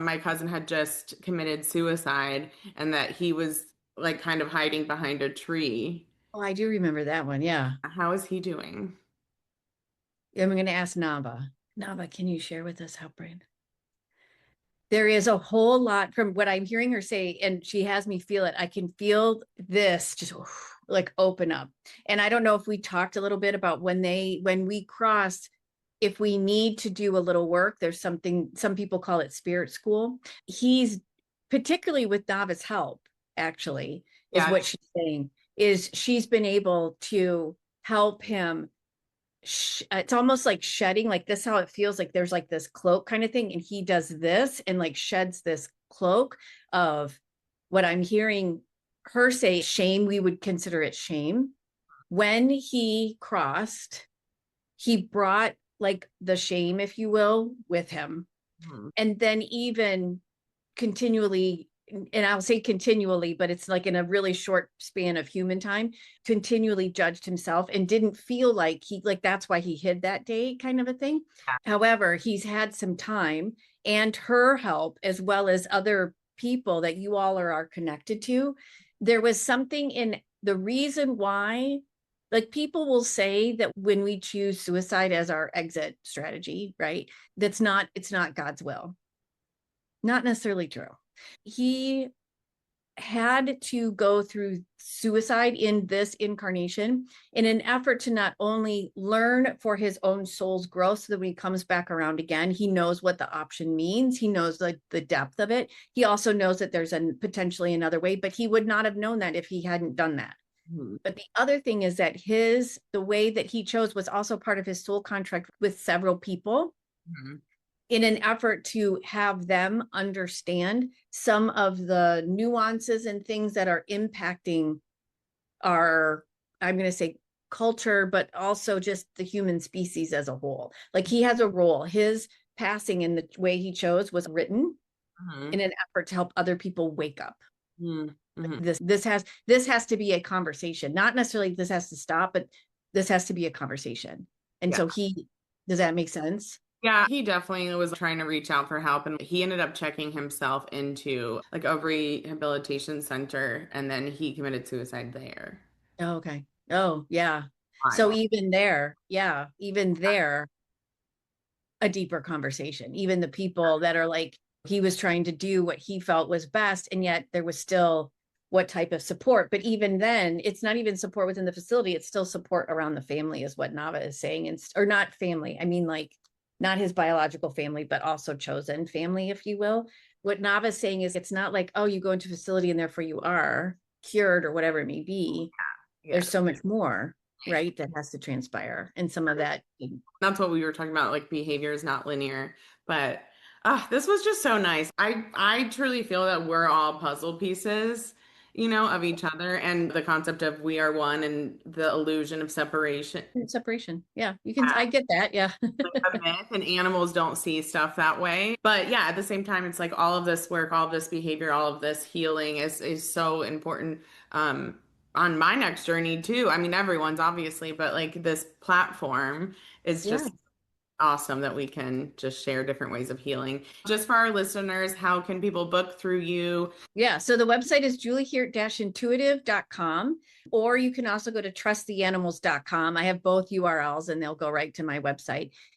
my cousin had just committed suicide and that he was like kind of hiding behind a tree. Oh, I do remember that one. Yeah. How is he doing? I'm going to ask Nava. Nava, can you share with us how brain? There is a whole lot from what I'm hearing her say, and she has me feel it. I can feel this just like open up. And I don't know if we talked a little bit about when we crossed, if we need to do a little work, there's something, some people call it spirit school. He's particularly with Nava's help, actually, is Yeah. what she's saying, is she's been able to help him it's almost like shedding, like this how it feels, like there's like this cloak kind of thing, and he does this and like sheds this cloak of what I'm hearing her say, shame. We would consider it shame. When he crossed, he brought like the shame, if you will, with him, Mhm. and then even continually, and I'll say continually, but it's like in a really short span of human time, continually judged himself and didn't feel like he, like that's why he hid that day, kind of a thing. Yeah. However, he's had some time and her help, as well as other people that you all are connected to. There was something in the reason why, like people will say that when we choose suicide as our exit strategy, right? It's not God's will. Not necessarily true. He had to go through suicide in this incarnation in an effort to not only learn for his own soul's growth so that when he comes back around again, he knows what the option means. He knows like the depth of it. He also knows that there's potentially another way, but he would not have known that if he hadn't done that. Mhm. But the other thing is that the way that he chose was also part of his soul contract with several people Mhm. in an effort to have them understand some of the nuances and things that are impacting our, I'm going to say culture, but also just the human species as a whole. Like he has a role. His passing in the way he chose was written in Mhm. an effort to help other people wake up. Mhm. Mhm. This has to be a conversation, not necessarily this has to stop, but this has to be a conversation. And Yeah. so does that make sense? Yeah, he definitely was trying to reach out for help and he ended up checking himself into like a rehabilitation center and then he committed suicide there. Oh, okay. Oh, yeah. So Wild. even there, yeah, even there, a deeper conversation. Even the people that are like, he was trying to do what he felt was best, and yet there was still what type of support. But even then, it's not even support within the facility, it's still support around the family, is what Nava is saying. And or not family. I mean, like not his biological family, but also chosen family, if you will. What Nava is saying is it's not like, oh, you go into a facility and therefore you are cured or whatever it may be. There's Yes. so much more, right, that has to transpire. And some of that, That's what we were talking about, like behavior is not linear. But this was just so nice. I truly feel that we're all puzzle pieces, of each other and the concept of we are one and the illusion of separation. separation. Yeah, you can, I get that. Yeah. Like a myth and animals don't see stuff that way. But yeah, at the same time, it's like all of this work, all of this behavior, all of this healing is so important on my next journey too. I mean, everyone's obviously, but like this platform is Yeah. just awesome that we can just share different ways of healing. Just for our listeners, how can people book through you? Yeah. So the website is juliehirt-intuitive.com, or you can also go to trusttheanimals.com. I have both URLs and they'll go right to my website.